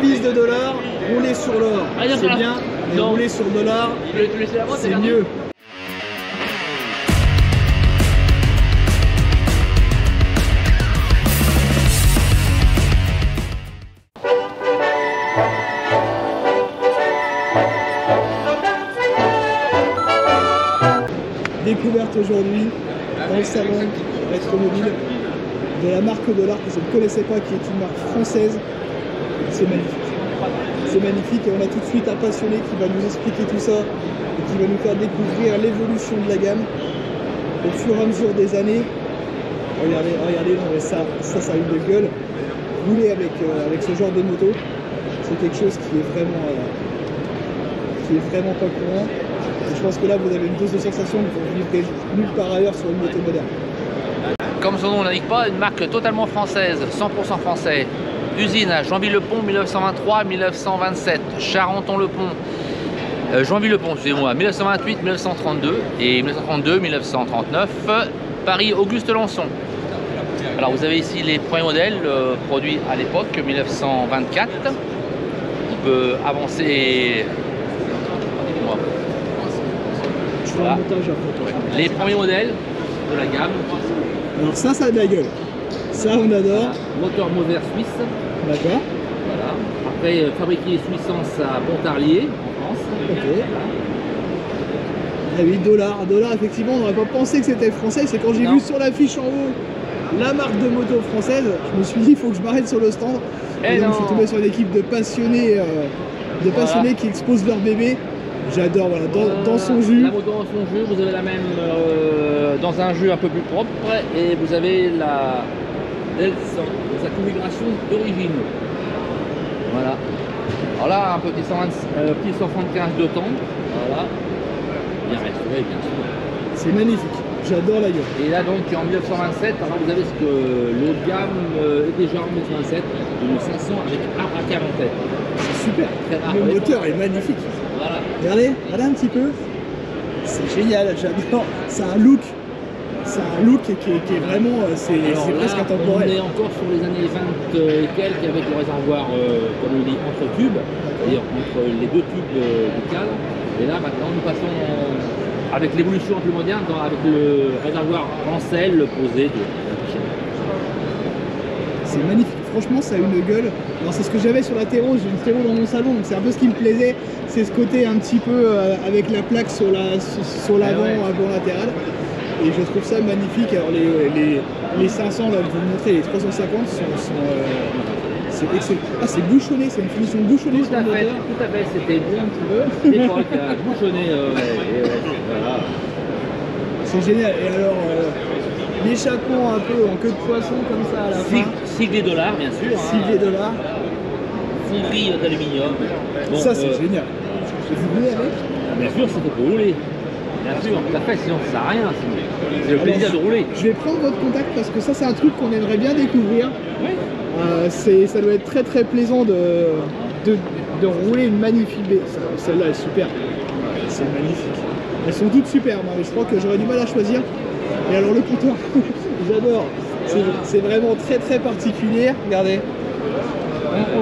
devise de dollars, rouler sur l'or, c'est bien, mais rouler sur dollar, c'est mieux. Découverte aujourd'hui dans le salon Retromobile de la marque Dollar que je ne connaissais pas, qui est une marque française. C'est magnifique. C'est magnifique et on a tout de suite un passionné qui va nous expliquer tout ça et qui va nous faire découvrir l'évolution de la gamme au fur et à mesure des années. Regardez, regardez, non mais ça a une de gueule. Rouler avec ce genre de moto, c'est quelque chose qui est vraiment pas courant. Et je pense que là, vous avez une dose de sensation que vous vivrez nulle part ailleurs sur une moto moderne. Comme son nom l'indique pas, une marque totalement française, 100% français. Usine à Joinville-le-Pont 1923-1927, Charenton-le-Pont, Joinville-le-Pont, excusez-moi, 1928-1932 et 1932-1939, Paris Auguste-Lançon. Alors vous avez ici les premiers modèles produits à l'époque, 1924. On peut avancer. Voilà. Les premiers modèles de la gamme. Alors ça a de la gueule. Ça on adore. Moteur Moser suisse. D'accord. Voilà. Après fabriqué sous licence à Pontarlier en France. Ok. Ah oui, Dollar, effectivement, on n'aurait pas pensé que c'était français. C'est quand j'ai vu sur l'affiche en haut la marque de moto française, je me suis dit il faut que je m'arrête sur le stand. Et donc je suis tombé sur une équipe de passionnés, qui exposent leur bébé. J'adore, voilà, dans son jus. La moto dans son jus, vous avez la même dans un jus un peu plus propre et vous avez la sa configuration d'origine. Voilà. Alors là, un petit 175 de temps. Voilà. Bien restauré, bien sûr. C'est magnifique. J'adore la gueule. Et là donc en 1927, alors vous avez ce que l'eau de gamme est déjà en 1927, de 500 avec arbre à 40. C'est super. Le moteur est magnifique. Voilà. Regardez un petit peu. C'est génial, j'adore. C'est un look qui est vraiment, c'est presque intemporel. On est encore sur les années 20 et quelques avec le réservoir, comme on dit, entre tubes, c'est-à-dire entre les deux tubes du cadre. Et là maintenant nous passons avec l'évolution un peu moderne, avec le réservoir en selle posé. C'est magnifique, franchement ça a une gueule. Alors c'est ce que j'avais sur la Théro, j'ai une Théro dans mon salon, donc c'est un peu ce qui me plaisait, c'est ce côté un petit peu avec la plaque sur l'avant, avant latéral. Et je trouve ça magnifique. Alors les 500 là, je vais vous montrer, les 350 c'est excellent. Ah, c'est bouchonné, c'est une finition bouchonnée sur le moteur. Tout à fait, c'était bien un petit peu. L'époque bouchonné, voilà. C'est génial. Et alors, l'échappement un peu en queue de poisson comme ça à la fin. Siglé Dollar, bien sûr. Siglé Dollar. Fonderie d'aluminium. Bon, ça, c'est génial. Vous voulez avec? Bien sûr, c'était pour rouler. Bien sûr, tout à fait, sinon ça sert à rien. C'est le plaisir de rouler. Je vais prendre votre contact parce que ça, c'est un truc qu'on aimerait bien découvrir. Oui. Ça doit être très très plaisant de rouler une magnifique baie. Celle-là est super. C'est magnifique. Elles sont toutes superbes, mais je crois que j'aurais du mal à choisir. Et alors le compteur, j'adore. C'est vraiment très très particulier. Regardez.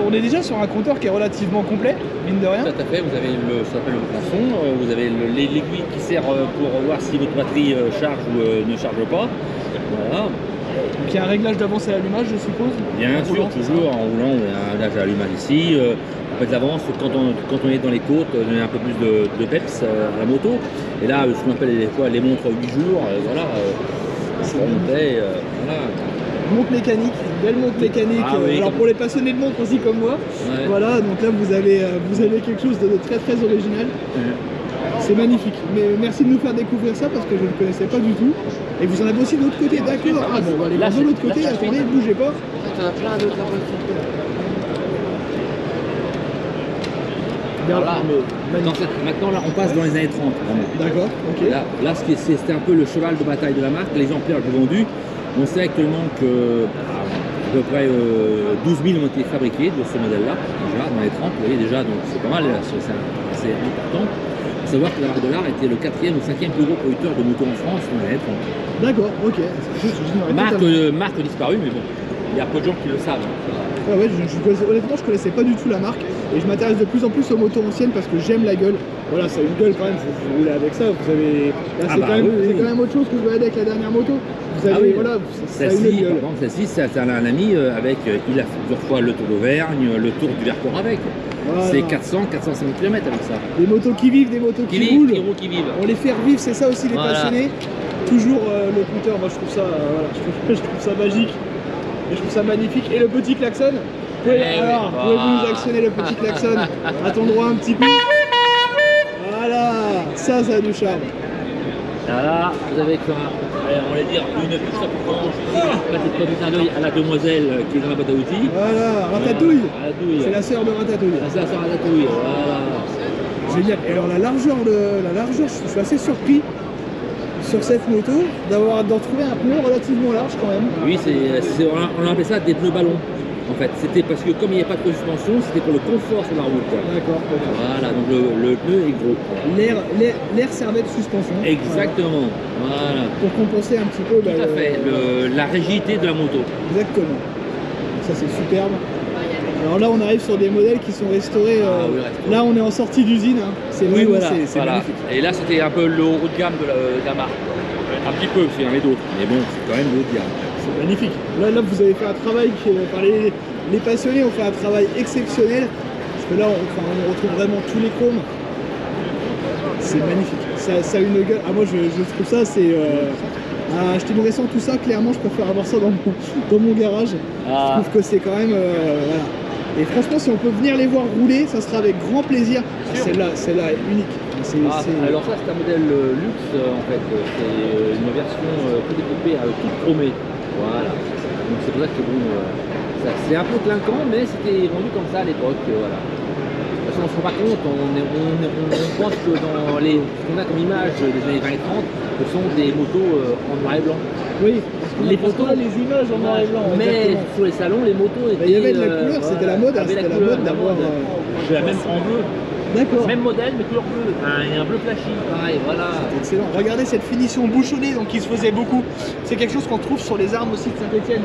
On est déjà sur un compteur qui est relativement complet, mine de rien. Tout à fait, vous avez ce qu'on appelle le plafond, vous avez l'aiguille qui sert pour voir si votre batterie charge ou ne charge pas. Voilà. Donc il y a un réglage d'avance et d'allumage, je suppose. Bien sûr, toujours en roulant, on a un réglage d'allumage ici. On fait de l'avance, quand on est dans les côtes, on a un peu plus de peps à la moto. Et là, ce qu'on appelle des fois les montres 8 jours, voilà. C'est voilà. Montre mécanique, belle montre mécanique. Oui, alors pour les passionnés de montres aussi comme moi, voilà, donc là vous avez quelque chose de très très original. C'est magnifique. Mais merci de nous faire découvrir ça parce que je ne le connaissais pas du tout. Et vous en avez aussi de l'autre côté, d'accord. Ah bon, on va aller voir de l'autre côté, attendez, ne bougez pas. Il y en a plein d'autres. Là, maintenant là, on passe dans les années 30. D'accord, ok. Là c'était un peu le cheval de bataille de la marque, l'exemplaire le plus vendu. On sait actuellement que à peu près 12 000 ont été fabriqués de ce modèle-là, déjà dans les 30, vous voyez déjà, donc c'est pas mal, c'est important. Il faut savoir que la marque Dollar était le 4e ou 5e plus gros producteur de motos en France dans les années 30. D'accord, ok. Marque disparue, mais bon, il y a peu de gens qui le savent. Ouais, honnêtement, je connaissais pas du tout la marque et je m'intéresse de plus en plus aux motos anciennes parce que j'aime la gueule. Voilà, ça a une gueule quand même, vous roulez avec ça, vous avez. Là, c'est quand même autre chose que vous avez avec la dernière moto. Vous avez, voilà, ça a une gueule. Par contre, celle-ci, c'est un ami avec, il a fait plusieurs fois le Tour d'Auvergne, le Tour du Vercors avec. Voilà. C'est 400-450 km avec ça. Des motos qui vivent, des motos qui roulent. Qui vivent. On les fait revivre, c'est ça aussi les passionnés. Toujours le compteur, moi je trouve ça, voilà, je trouve ça magique. Et je trouve ça magnifique. Et le petit klaxon, pouvez-vous nous actionner le petit klaxon? Attends droit un petit coup. Voilà, ça a du charme. Là, vous avez quoi? On va dire une puce à frange, petite clin d'œil à la demoiselle qui est dans la boîte à outils. Voilà, Ratatouille. C'est la sœur de Ratatouille. C'est la sœur de Ratatouille, voilà. Génial. Et alors la largeur, je suis assez surpris sur cette moto d'en trouver un pneu relativement large quand même. Oui, on appelait ça des pneus ballons. En fait, c'était parce que comme il n'y a pas de suspension, c'était pour le confort sur la route. D'accord. Voilà, donc le pneu est gros. L'air servait de suspension. Exactement. Voilà. Pour compenser un petit peu. Tout à fait, la rigidité de la moto. Exactement. Ça c'est superbe. Alors là, on arrive sur des modèles qui sont restaurés. Oui, là, on est en sortie d'usine. Hein. C'est voilà. magnifique. Et là, c'était un peu le haut de gamme de la marque. Un petit peu, s'il y en avait d'autres. Mais bon, c'est quand même le haut de gamme. C'est magnifique. Là, vous avez fait un travail les passionnés ont fait un travail exceptionnel. Parce que là, on retrouve vraiment tous les chromes. C'est magnifique. Ça a une gueule. Ah, moi, je trouve ça, c'est. Acheter une récente, tout ça, clairement, je préfère avoir ça dans mon garage. Je trouve que c'est quand même. Voilà. Et franchement, si on peut venir les voir rouler, ça sera avec grand plaisir. Celle-là est unique. Alors ça, c'est un modèle luxe en fait. C'est une version tout découpée toute chromée. Voilà. Donc c'est pour ça que bon, c'est un peu clinquant, mais c'était vendu comme ça à l'époque. Voilà. De toute façon, on ne se rend pas compte. On pense que dans ce qu'on a comme image des années 20 et 30, ce sont des motos en noir et blanc. Oui. Les photos, les images en noir et blanc. Mais sur les salons, les motos étaient. Il y avait de la couleur, c'était la mode. C'était la mode d'avoir. J'ai la même en bleu. D'accord. Même modèle, mais couleur bleue. Et un bleu flashy, pareil, voilà. C'est excellent. Regardez cette finition bouchonnée, donc qui se faisait beaucoup. C'est quelque chose qu'on trouve sur les armes aussi de Saint-Etienne.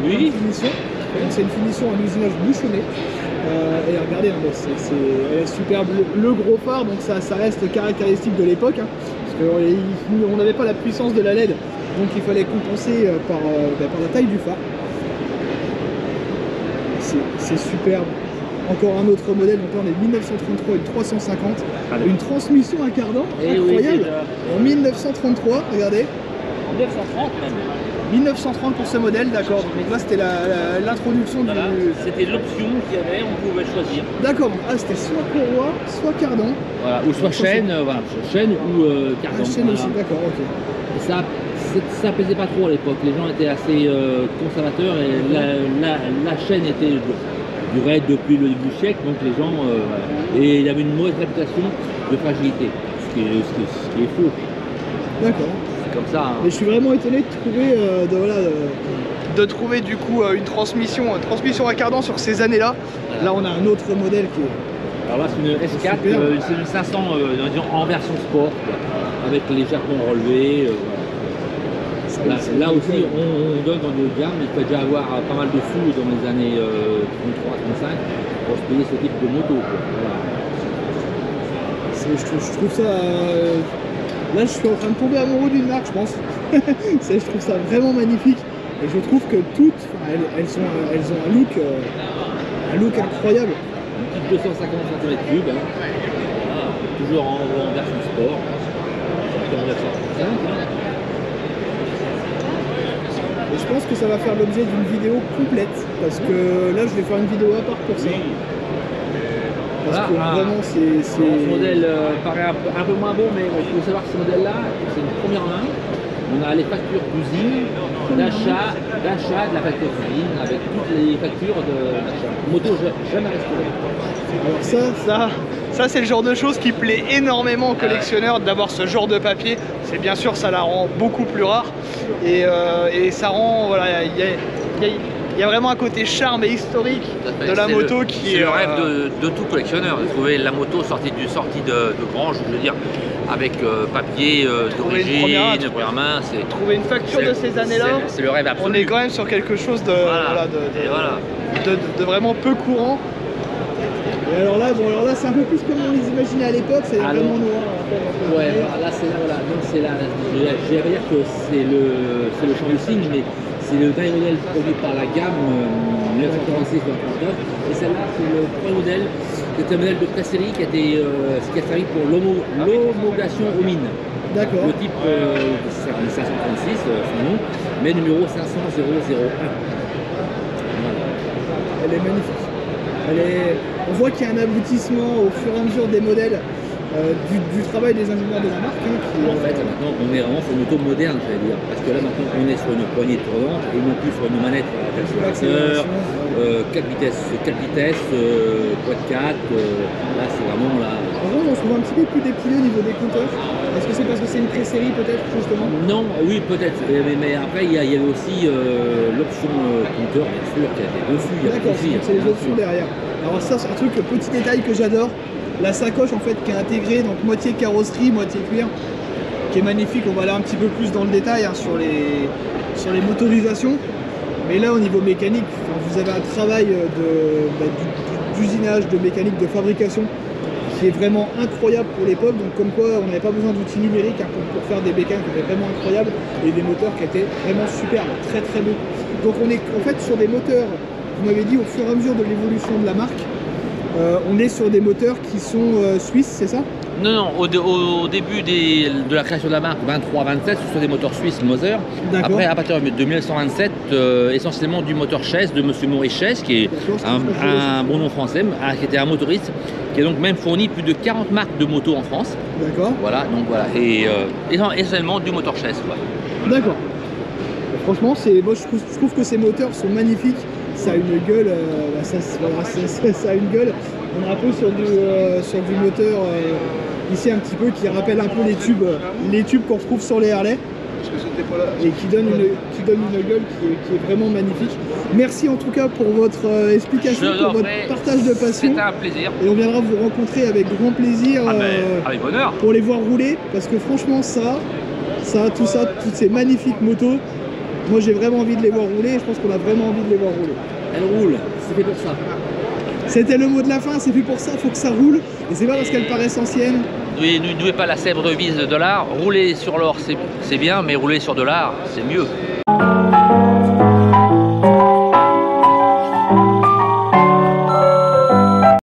Oui. C'est une finition à l'usinage bouchonné. Et regardez, elle est superbe. Le gros phare, donc ça reste caractéristique de l'époque. Hein, parce qu'on n'avait pas la puissance de la LED. Donc il fallait compenser par la taille du phare. C'est superbe. Encore un autre modèle, donc là on est 1933 et 350. Une transmission à cardan, incroyable. En 1933, regardez. En 1930 même. 1930 pour ce modèle, d'accord. Donc là c'était l'introduction du. C'était l'option qu'il y avait, on pouvait choisir. D'accord, c'était soit courroie, soit cardan. Voilà, ou soit chaîne, voilà, chaîne ou cardan. Chaîne aussi, d'accord, ok. Et ça pesait pas trop à l'époque, les gens étaient assez conservateurs et la chaîne était durait depuis le début du siècle, donc les gens et il y avait une mauvaise réputation de fragilité, ce qui est faux. D'accord. C'est comme ça. Hein. Mais je suis vraiment étonné de trouver du coup une transmission à cardan sur ces années-là. Voilà. Là on a un autre modèle qui est. Alors là c'est une S4, c'est une 500 en version sport, quoi, avec légèrement relevé. Là aussi, on donne dans le haut de gamme, il faut déjà avoir pas mal de sous dans les années 33-35 pour se payer ce type de moto. Voilà. Je trouve ça. Là, je suis en train de tomber amoureux d'une marque, je pense. Je trouve ça vraiment magnifique. Et je trouve que toutes, elles ont un look incroyable. Une petite 250 cm3, hein. Voilà. Toujours en version sport. En 1935. Hein. Et je pense que ça va faire l'objet d'une vidéo complète, parce que là je vais faire une vidéo à part pour ça. Parce que vraiment c'est... Ce modèle paraît un peu moins beau, mais il faut savoir que ce modèle-là, c'est une première main. On a les factures d'usine, d'achat de la facture d'usine, avec toutes les factures d'achat. Moto jamais restaurée. Alors ça c'est le genre de choses qui plaît énormément aux collectionneurs d'avoir ce genre de papier. C'est bien sûr, ça la rend beaucoup plus rare et ça rend, voilà, il y a vraiment un côté charme et historique de la moto qui est... C'est le rêve de tout collectionneur, de trouver la moto sortie de grange, je veux dire, avec papier d'origine, de première main. Trouver une facture de ces années-là, c'est le rêve absolu. On est quand même sur quelque chose de... Voilà. de vraiment peu courant. Et alors là, bon, c'est un peu plus comme on les imaginait à l'époque, c'est vraiment noir. Ouais, là c'est là, voilà. Donc c'est là, je vais dire que c'est le champ du signe, mais c'est le dernier modèle produit par la gamme 1946-1939. Et celle-là, c'est le premier modèle, qui est un modèle de pré-série qui a servi pour l'homologation aux mines. D'accord. Le type 536, son nom, mais numéro 50001. Voilà. Elle est magnifique. On voit qu'il y a un aboutissement au fur et à mesure des modèles du travail des ingénieurs de la marque. En fait, maintenant, on est vraiment sur une auto moderne, j'allais dire. Parce que là, maintenant, on est sur une poignée tournante et non plus sur une manette d'accélérateur, 4 vitesses, quad 4. Là, c'est vraiment là. En vrai, on se trouve un petit peu plus décliné au niveau des compteurs. Est-ce que c'est parce que c'est une pré-série, peut-être, justement? Non, oui, peut-être. Mais après, il y avait aussi l'option compteur, bien sûr, qui était dessus. D'accord, c'est les options derrière. Alors, ça, c'est un truc, petit détail que j'adore. La sacoche en fait qui est intégrée, donc moitié carrosserie, moitié cuir, qui est magnifique. On va aller un petit peu plus dans le détail hein, sur les motorisations. Mais là au niveau mécanique, vous avez un travail d'usinage, de mécanique, de fabrication qui est vraiment incroyable pour l'époque. Donc comme quoi on n'avait pas besoin d'outils numériques hein, pour faire des bécanes qui étaient vraiment incroyables et des moteurs qui étaient vraiment superbes, très très beaux. Donc on est en fait sur des moteurs, vous m'avez dit au fur et à mesure de l'évolution de la marque, on est sur des moteurs qui sont suisses, c'est ça? Non, non, au début de la création de la marque, 23-27, ce sont des moteurs suisses Moser. Après, à partir de 1927, essentiellement du moteur Chess de M. Maurice Chess, qui est un bon nom français, qui était un motoriste, qui a donc même fourni plus de 40 marques de motos en France. D'accord. Voilà, donc voilà, et essentiellement du moteur Chess. D'accord. Franchement, moi, je trouve que ces moteurs sont magnifiques. Ça a une gueule, ça a une gueule. On est un peu sur du moteur ici un petit peu qui rappelle un peu les tubes qu'on retrouve sur les Harley et qui donne une gueule qui est vraiment magnifique. Merci en tout cas pour votre explication, pour votre partage de passion. C'était un plaisir. Et on viendra vous rencontrer avec grand plaisir avec bonheur. Pour les voir rouler parce que franchement toutes ces magnifiques motos, moi j'ai vraiment envie de les voir rouler et je pense qu'on a vraiment envie de les voir rouler. Elles roulent, c'est fait pour ça. C'était le mot de la fin, c'est fait pour ça, il faut que ça roule. Et c'est pas parce qu'elles paraissent anciennes. Ne jouez pas la cèbre vise de l'art. Rouler sur l'or, c'est bien, mais rouler sur de l'art, c'est mieux.